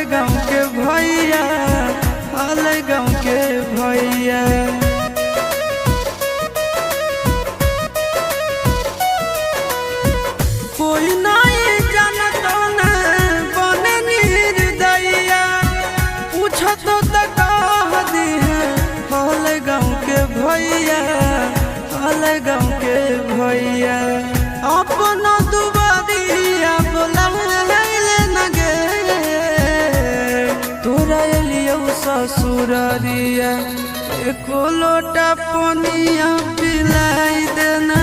गाँव के भैया, हाल गाँव के भैया। कोई नहीं जानता न बने निर्दया, पूछो तो कह दी है हाल गाँव के भैया, हाल गाँव के भैया। अपना दुबारिया बोला न गे, तोरा एलियो ससुरारिया, एको लोटा पनिया पिलाई देना